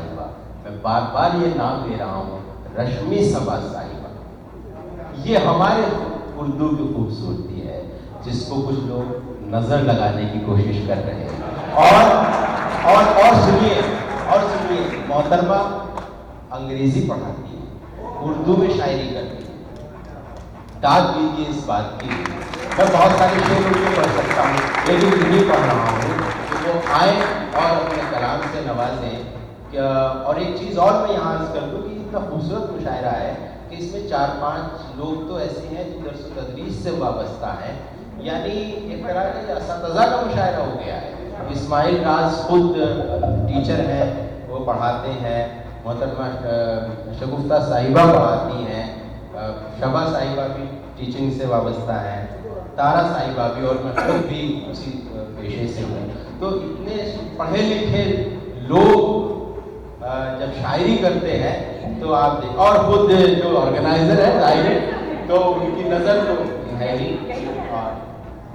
साहिबा, मैं बार बार ये नाम ले रहा हूँ, रश्मि सबा साहिबा। ये हमारे उर्दू की खूबसूरती है जिसको कुछ लोग नज़र लगाने की कोशिश कर रहे हैं। और सुनिए, मोहतरमा अंग्रेजी पढ़ाती है, उर्दू में शायरी करती है। दाद दीजिए इस बात की। मैं बहुत सारे शेर उर्दू पढ़ सकता हूँ, लेकिन इन्हीं पढ़ रहा हूँ कि वो आए और अपने कलाम से नवाजें। और एक चीज़ और मैं यहाँ अर्ज़ कर दूँ कि इतना खूबसूरत मुशायरा है कि इसमें 4-5 लोग तो ऐसे हैं जो दर्स व तदरीस से वाबस्ता हैं, यानी एक तरह के असतज़ा का मुशायरा हो गया है। इस्माइल राज खुद टीचर हैं, वो पढ़ाते हैं, मोहतरमा शगुफ्ता साहिबा पढ़ाती हैं, शबा साहिबा भी टीचिंग से वाबस्ता है, तारा साहिबा भी, और मैं खुद भी उसी पेशे से हूँ। तो इतने पढ़े लिखे लोग जब शायरी करते हैं तो आप देख, और खुद जो ऑर्गेनाइजर है शायरी, तो उनकी नज़र तो है ही।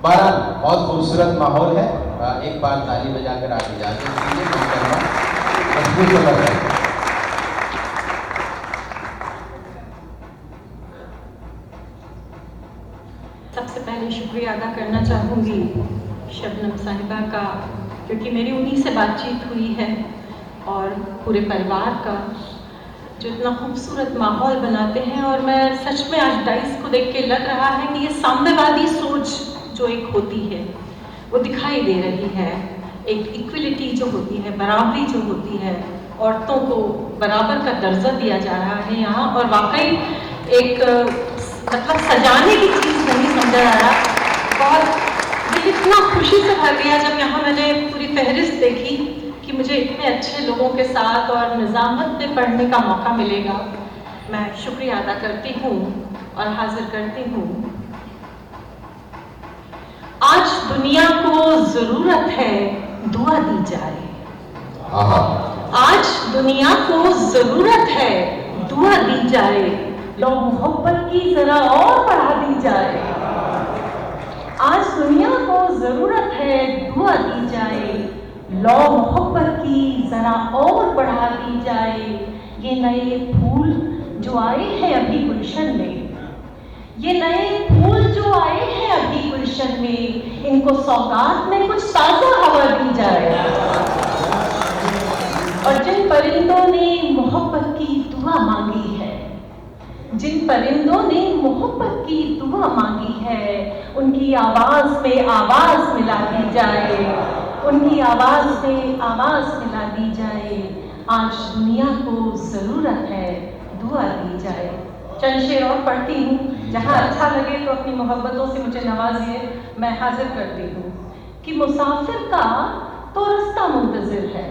बहरहाल बहुत खूबसूरत माहौल है। एक बार ताली बजाकर आप इजाज़त दीजिए। सबसे पहले शुक्रिया अदा करना चाहूँगी शबनम साहिबा का, क्योंकि मेरी उन्हीं से बातचीत हुई है, और पूरे परिवार का जो इतना खूबसूरत माहौल बनाते हैं। और मैं सच में आज डाइस को देख के लग रहा है कि ये साम्यवादी सोच जो एक होती है वो दिखाई दे रही है। एक इक्वलिटी जो होती है, बराबरी जो होती है, औरतों को बराबर का दर्जा दिया जा रहा है यहाँ। और वाकई एक मतलब सजाने की चीज़ नहीं समझा जा रहा। बहुत दिल इतना खुशी से भर गया जब यहाँ मैंने पूरी फहरिस्त देखी कि मुझे इतने अच्छे लोगों के साथ और निज़ामत में पढ़ने का मौका मिलेगा। मैं शुक्रिया अदा करती हूँ और हाजिर करती हूँ। आज दुनिया को ज़रूरत है दुआ दी जाए। आज दुनिया को ज़रूरत है दुआ दी जाए, लो मोहब्बत की ज़रा और बढ़ा दी जाए। आज दुनिया को ज़रूरत है दुआ दी जाए, लो मोहब्बत की ज़रा और बढ़ा दी जाए। ये नए फूल जो आए हैं अभी गुलशन में, ये नए फूल जो आए हैं अभी गुलशन में, इनको सौगात में कुछ ताज़ा हवा दी जाए। और जिन परिंदों ने मोहब्बत की दुआ मांगी है, जिन परिंदों ने मोहब्बत की दुआ मांगी है, उनकी आवाज़ में आवाज़ मिला दी जाए, उनकी आवाज़ में आवाज़ मिला दी जाए। आज दुनिया को ज़रूरत है दुआ दी जाए। चंद शेर और पढ़ती हूँ, जहाँ अच्छा लगे तो अपनी मोहब्बतों से मुझे नवाजिए। मैं हाजिर करती हूँ कि मुसाफिर का तो रास्ता मुंतज़िर है,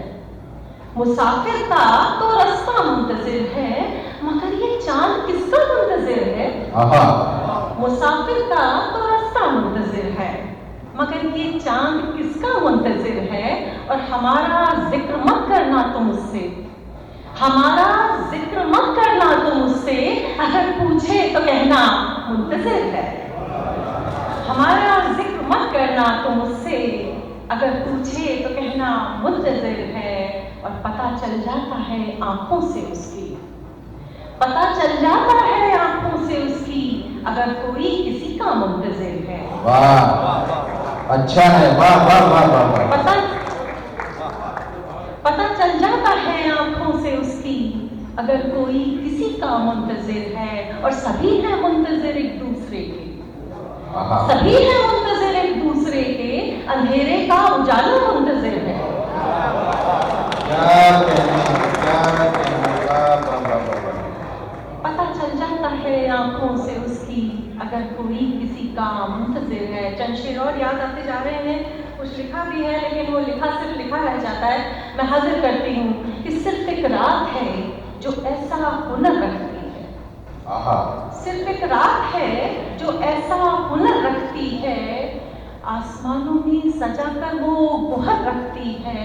मुसाफिर का तो रास्ता मुंतज़िर है, मगर ये चांद किसका मुंतज़िर है? मुसाफिर का तो रास्ता मुंतज़िर है, मगर ये चांद किसका मुंतज़िर है? और हमारा जिक्र मत करना तुम मुझसे, हमारा जिक्र मत करना तुम मुझसे, अगर पूछे तो कहना मुंतज़िर है। हमारा जिक्र मत करना तुम मुझसे, अगर पूछे तो कहना मुंतज़िर है। और पता चल जाता है आंखों से उसकी, पता चल जाता है आंखों से उसकी, अगर कोई किसी का मुंतज़िर है। वाह, अच्छा है, वाह वाह वाह वाह। पता चल जाता है आंखों से उसकी, अगर कोई किसी का मुंतज़िर है। और सभी हैं मुंतज़िर एक दूसरे के, सभी हैं मुंतज़िर एक दूसरे के, अंधेरे का उजाला मुंतज़िर है। पता चल जाता है आंखों से उसकी, अगर कोई किसी का मुंतज़िर है। चंद शेर और याद आते जा रहे हैं, कुछ लिखा भी है लेकिन वो लिखा सिर्फ लिखा रह जाता है। मैं हाजिर करती हूँ कि सिर्फ एक रात है जो ऐसा हुनर रखती है, सिर्फ एक रात है जो ऐसा हुनर रखती है, आसमानों में सजाकर वो गुहर रखती है।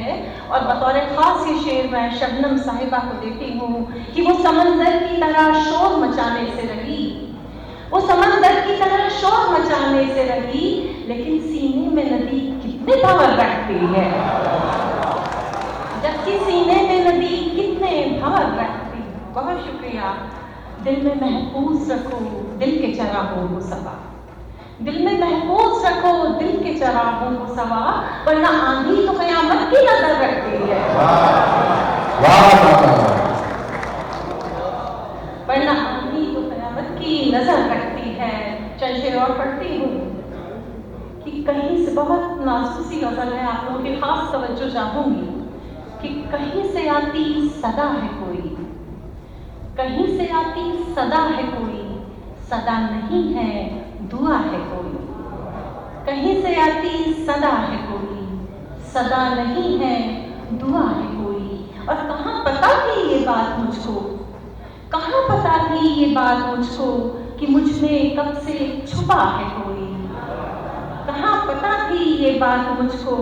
और बतौर ख़ास ये शेर मैं शबनम साहिबा को देती हूँ कि वो समंदर की तरह शोर मचाने से रही, वो समंदर की तरह शोर मचाने से रही, लेकिन सीने में नदी कितने भंवर रखती है, जबकि सीने में नदी कितने बहुत शुक्रिया। दिल में महफूज रखो दिल के चरागों को सवा, दिल में महफूज रखो दिल के चरागों को सवा, वरना आंधी तो कयामत की नजर रखती है। वरना आंधी तो कयामत की नजर रखती है। चल शेर और पढ़ती हूँ कि कहीं से, बहुत नाजुक सी गजल है, आप लोगों की खास तवज्जो चाहूंगी कि कहीं से आती सदा है कोई, कहीं से आती सदा है कोई, सदा नहीं है दुआ है कोई। कहीं से आती सदा है कोई, सदा नहीं है दुआ है कोई। और कहाँ पता थी ये बात मुझको, कहाँ पता थी ये बात मुझको कि मुझ में कब से छुपा है कोई। कहाँ पता थी ये बात मुझको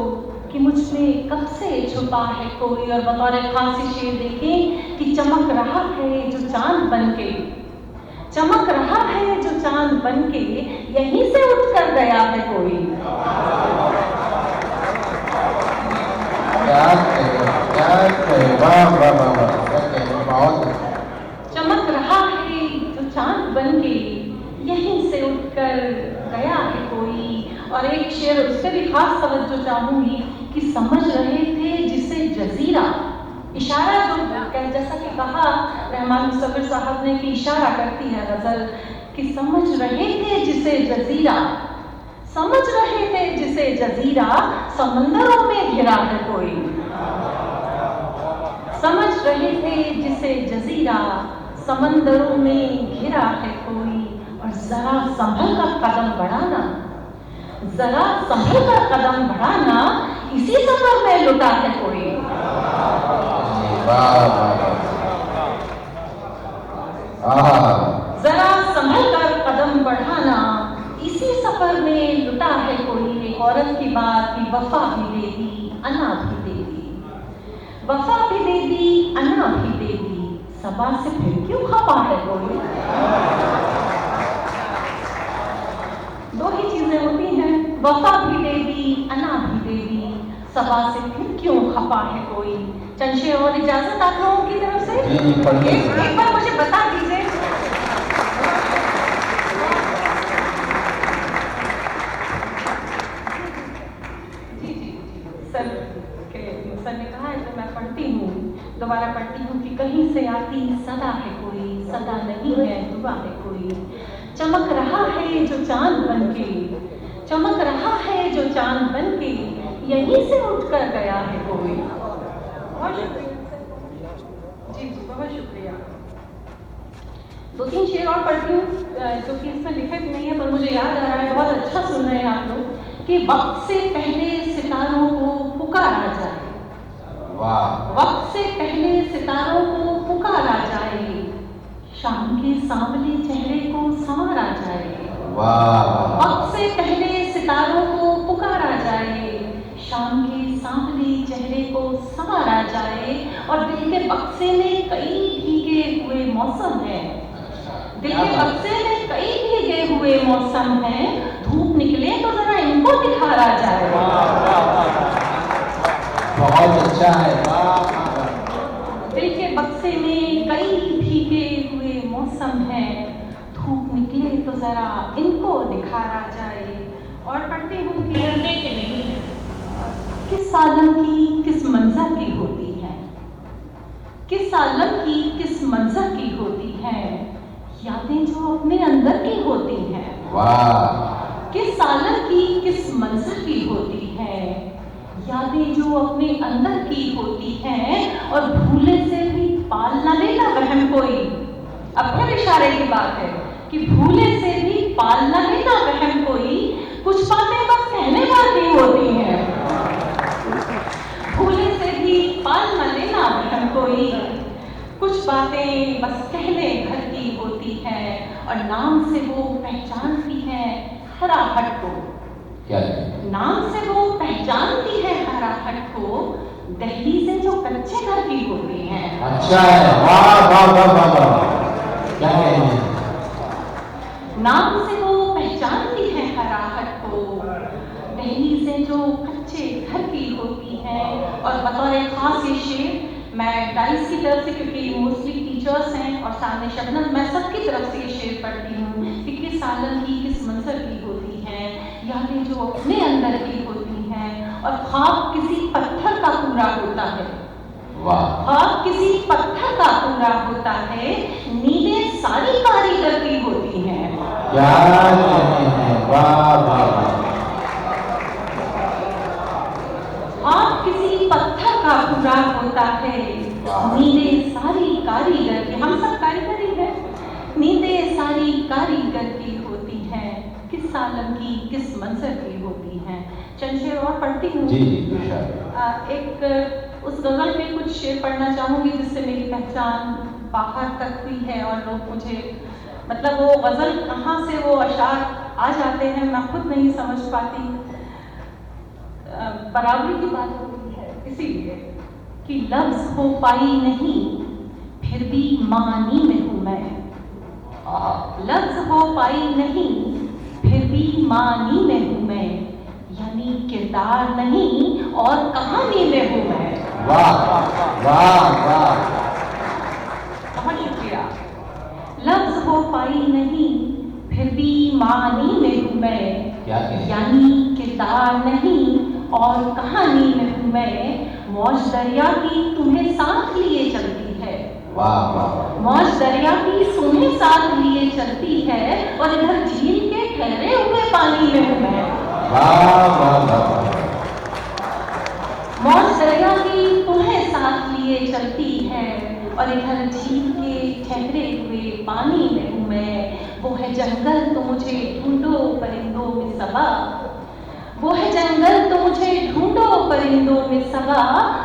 कि मुझ में कब से छुपा है कोई। और बतौर खासी शेर देखें कि चमक रहा है जो चांद बनके, चमक रहा है जो चांद बनके, यहीं से उठ कर गया है कोई। चमक रहा है जो चांद बनके, यहीं से उठकर गया है कोई। और एक शेर उससे भी खास तवज्जो चाहूंगी कि समझ रहे थे जिसे जजीरा, इशारा जो जैसा कि कहा रहमान मुस्तफर साहब ने कि इशारा करती है गजल कि समझ रहे थे जिसे जजीरा, समझ रहे थे जिसे जजीरा, समंदरों में घिरा है कोई। समझ रहे थे जिसे जजीरा, समंदरों में घिरा है कोई। और जरा संभल कर कदम बढ़ाना, जरा संभल कर कदम बढ़ाना, इसी सफर में लुटा है कोई। जरा संभल कर कदम बढ़ाना, इसी सफर में लुटा है कोई। एक औरत की बात की वफा भी दे दी, अना भी दे दी, वफा भी दे दी, अना भी दे दी, सबा से फिर क्यों खपा है कोई। दो ही चीजें होती हैं, वफा भी दे दी, अना भी दे दी, सबा से फिर क्यों खपा है कोई। चंशे और इजाजत आप लोगों की तरफ से एक बार मुझे बता दीजिए। सर ने कहा है तो मैं पढ़ती हूँ, दोबारा पढ़ती हूँ कि कहीं से आती सदा है कोई, सदा नहीं है दुआ है कोई। चमक रहा है जो चांद बनके, चमक रहा है जो चांद बनके, यहीं से उठकर गया है कोई। बहुत शुक्रिया जी, बहुत शुक्रिया। दो तीन शेर और पढ़ती हूँ जो कि इसमें लिखित नहीं है पर मुझे याद आ रहा है, बहुत अच्छा सुन रहे हैं आप लोग कि वक्त से पहले सितारों को पुकारा जाए, वक्त से पहले सितारों को पुकारा जाए, शाम के सांवले चेहरे को संवारा जाए। वक्त से पहले सितारों को पुकारा जाए, शाम के सांवले चेहरे को संवारा जाए। और दिल के बक्से में कई भीगे हुए मौसम है, दिल के बक्से में कई भीगे हुए मौसम है, धूप निकले तो जरा इनको दिखारा जाए। बहुत अच्छा है। दिल के बक्से में कई भीगे हुए मौसम है, धूप निकले तो जरा इनको दिखारा जाए। और पढ़ती हूँ कि देखे नहीं किस आलम की किस मंजर की होती है, किस आलम की किस मंजर की होती है, यादें जो अपने अंदर की होती हैं। किस आलम की किस मंजर की होती है, यादें जो अपने अंदर की होती हैं। और भूले से भी पाल न लेना वहम कोई। अब फिर इशारे की बात है कि भूले से भी पाल न लेना वहम कोई, कुछ बातें बस कहने वाली होती हैं। भूले से भी पाल न लेना वहम कोई, कुछ बातें बस कहने भर की होती है। और नाम से वो पहचानती है हराहट को, क्या है? नाम से वो पहचानती है हराहट को, दहलीज़ें जो कच्चे घर की होती हैं। अच्छा है, वाह वाह वाह वाह वाह, क्या कहेंगे? नाम से वो पहचानती है हराहट को, दहलीज़ें जो कच्चे घर की होती हैं। और बतौर खास ये शेर मैं डाइस की तरफ से, क्योंकि मोस्टली टीचर्स हैं और सामने शबनम, मैं सबकी तरफ से ये शेर पढ़ती हूँ कि किस आलम की किस मंजर की होती हैं, यादें जो अपने अंदर की होती हैं, और ख्वाब किसी पत्थर का पूरा होता है। ख्वाब किसी पत्थर का पूरा होता है, नींदें सारी कारीगर की होती हैं। क्या कहते हैं, वाह वाह। ख्वाब किसी पत्थर का पूरा होता है, नींदें सारी कारीगर की, हम सब कारीगर ही हैं, नींदें सारी कारीगर की होती हैं, किस आलम की किस मंजर की होती हैं। चंद शेर और पढ़ती हूँ। जी एक उस गजल में कुछ शेर पढ़ना चाहूंगी जिससे मेरी पहचान बाहर तक हुई है, और लोग मुझे, मतलब वो गजल कहाँ से वो अशार आ जाते हैं मैं खुद नहीं समझ पाती। बराबरी की बात होती है इसीलिए कि लफ्ज हो पाई नहीं फिर भी मानी में हूं मैं, लफ्ज हो पाई नहीं फिर भी मानी में हूं मैं, यानी किरदार नहीं और कहानी में हूं मैं। वाह वाह वाह, बहुत शुक्रिया। लफ्ज हो पाई नहीं फिर भी मानी में हूं मैं, यानी किरदार नहीं और कहानी में हूं मैं। मौज दरिया की तुम्हें साथ लिए चलती है, वाह वाह। मौज दरिया की तुम्हें साथ लिए चलती है, और इधर झील के ठहरे हुए पानी में हूं मैं। वाह वाह वाह। मौज दरिया की तुम्हें साथ लिए चलती है, और इधर झील के ठहरे हुए पानी में हूं मैं। वो है जंगल तो मुझे ढूंढो परिंदों में सबा, वो है जंगल तो मुझे ढूंढो परिंदों में सबा,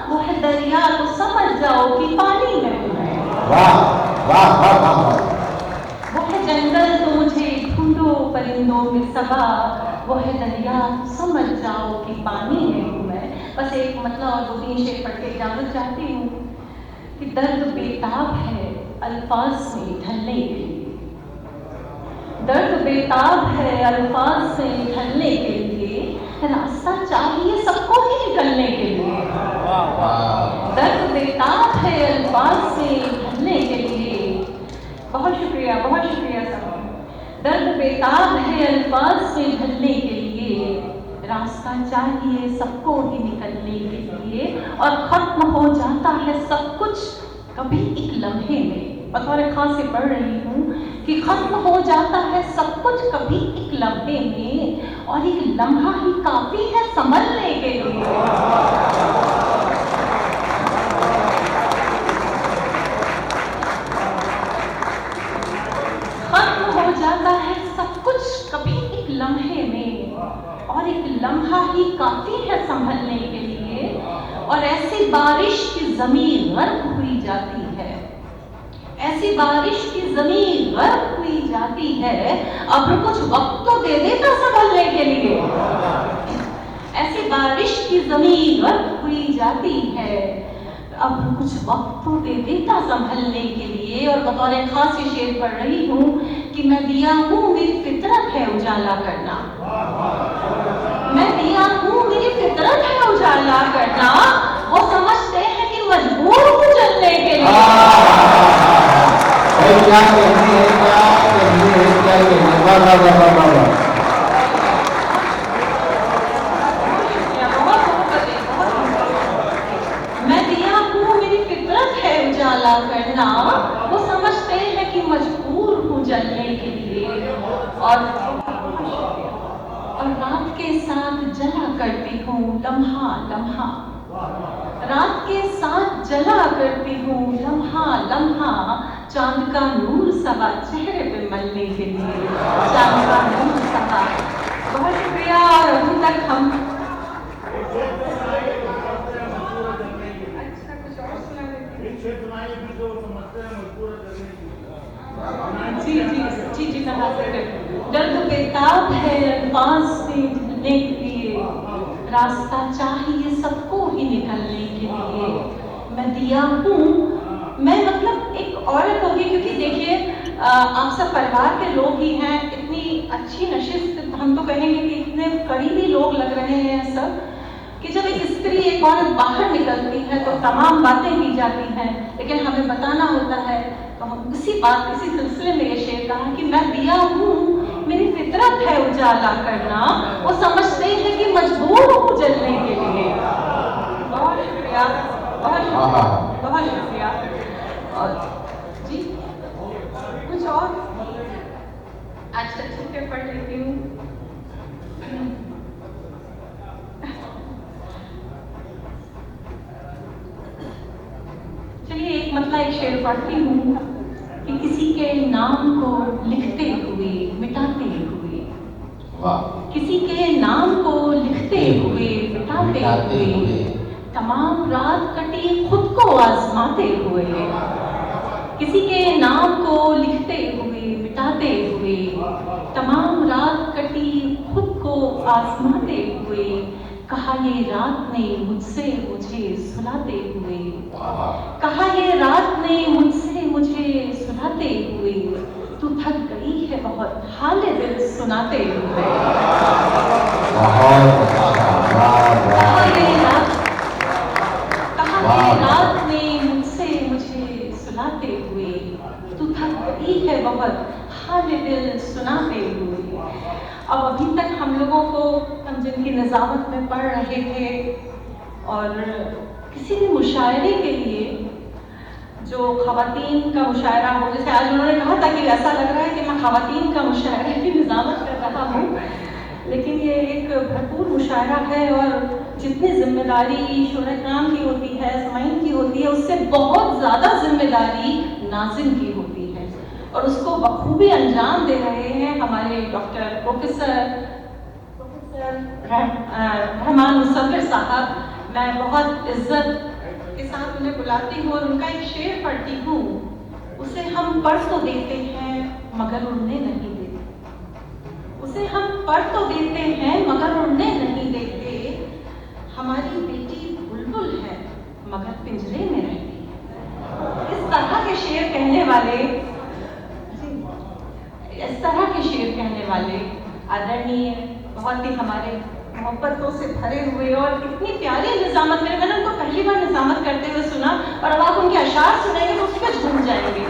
वो है दरिया तो समझ जाओ कि पानी में हूं मैं। वाह वाह वाह वाह। वो है जंगल तो मुझे ढूंढो परिंदों में सबा, वो है दरिया तो समझ जाओ कि पानी में हूं मैं। बस एक मतलब और 2-3 शेर पढ़ के इजाजत चाहती हूँ कि दर्द बेताब है अल्फाज में ढलने के लिए, दर्द बेताब है अल्फाज में ढलने के लिए, रास्ता चाहिए सबको ही निकलने के लिए। दर्द बेताब है अल्फाज में ढलने के लिए। बहुत शुक्रिया सब। दर्द बेताब है अल्फाज में ढलने के लिए, रास्ता चाहिए सबको ही निकलने के लिए, और खत्म हो जाता है सब कुछ कभी एक लम्हे में। बतौर खास से पढ़ रही हूँ कि खत्म हो जाता है सब कुछ कभी एक लम्हे में, और एक लम्हा ही काफी है संभलने के लिए। खत्म हो जाता है सब कुछ कभी एक लम्हे में, और एक लम्हा ही काफी है संभलने के लिए, और ऐसी बारिश की जमीन गर्क हुई जाती है, ऐसी बारिश की जमीन गर्क हुई जाती है, अब कुछ वक्त तो दे देता संभलने के लिए। ऐसी बारिश की जमीन गर्क हुई जाती है, अब कुछ वक्त तो दे देता संभलने के लिए। और बतौर खास ये शेर पढ़ रही हूँ कि मैं दिया हूँ मेरी फितरत है उजाला करना, मैं दिया हूँ मेरी फितरत है उजाला करना, वो समझते हैं कि मजबूर हूँ जलने के लिए। क्या कहते हैं, क्या कहते हैं, क्या कहते हैं, वाह वाह वाह वाह वाह। मैं दिया हूँ मेरी फितरत है उजाला करना, वो समझते हैं कि मजबूर हूँ जलने के लिए। और रात के साथ जला करती हूँ लम्हा लम्हा, रात के साथ जला करती हूँ लम्हा लम्हा, चांद का नूर सवा चेहरे पे मलने के लिए, चांद का नूर सवा। बहुत शुक्रिया। और अभी तक हम जी मैं हासिल करती हूँ। दर्द बेताब है अल्फाज में ढलने के लिए, रास्ता चाहिए सबको ही निकलने के लिए। मैं दिया हूँ, मैं मतलब एक औरत होगी, क्योंकि देखिए आप सब परिवार के लोग ही हैं, इतनी अच्छी नशिस्त, हम तो कहेंगे कि इतने करीबी लोग लग रहे हैं सब, कि जब एक स्त्री, एक औरत बाहर निकलती है तो तमाम बातें की जाती हैं, लेकिन हमें बताना होता है। तो हम इसी सिलसिले में ये शेर कहा कि मैं दिया हूँ, मेरी फितरत है उजाला करना, वो समझते हैं कि मजबूर हूँ जलने के लिए। बहुत शुक्रिया, बहुत शुक्रिया, बहुत शुक्रिया। और जी कुछ और? अच्छा ठीक है, पढ़ लेती हूँ। चलिए एक मतलब एक शेर पढ़ती हूँ कि किसी के नाम को लिखते हुए मिटाते हुए, किसी के नाम को लिखते हुए मिटाते हुए, तमाम रात कटी खुद को आजमाते हुए, किसी के नाम को लिखते हुए मिटाते हुए, तमाम रात कटी खुद को आजमाते हुए, कहा ये रात ने मुझसे मुझे सुलाते हुए, कहा ये रात ने मुझसे मुझे सुलाते हुए, तू थक गई है बहुत हाले दिल सुनाते हुए। कहा ये रात ने मुझसे मुझे सुलाते हुए, तू थक गई है बहुत हाले दिल सुनाते हुए। अब अभी तक हम लोगों को, हम जिनकी निज़ामत में पढ़ रहे थे, और किसी भी मुशायरे के लिए जो ख़वातीन का मुशायरा हो, जैसे आज उन्होंने कहा था कि ऐसा लग रहा है कि मैं ख़वातीन का मुशायरे की निज़ामत कर रहा हूँ, लेकिन ये एक भरपूर मुशायरा है और जितनी जिम्मेदारी शुरा-ए-किराम की होती है, समाईन की होती है, उससे बहुत ज़्यादा जिम्मेदारी नाज़िम की होती है, और उसको बखूबी अंजाम दे रहे हैं हमारे डॉक्टर प्रोफेसर रहमान मुसव्विर साहब। मैं बहुत इज्जत के साथ उन्हें बुलाती हूँ और उनका एक शेर पढ़ती हूँ। उसे हम पढ़ तो देते हैं मगर उड़ने नहीं देते, उसे हम पढ़ तो देते हैं मगर उड़ने नहीं देते, हमारी बेटी बुलबुल है मगर पिंजरे में रहती है। इस तरह के शेर कहने वाले, इस तरह के शेर कहने वाले आदरणीय, बहुत ही हमारे मोहब्बतों से भरे हुए और इतनी प्यारी निज़ामत, मैंने उनको पहली बार निज़ामत करते हुए सुना, और अब आप उनके अशार सुनेंगे तो उस पर झूम जाएंगे।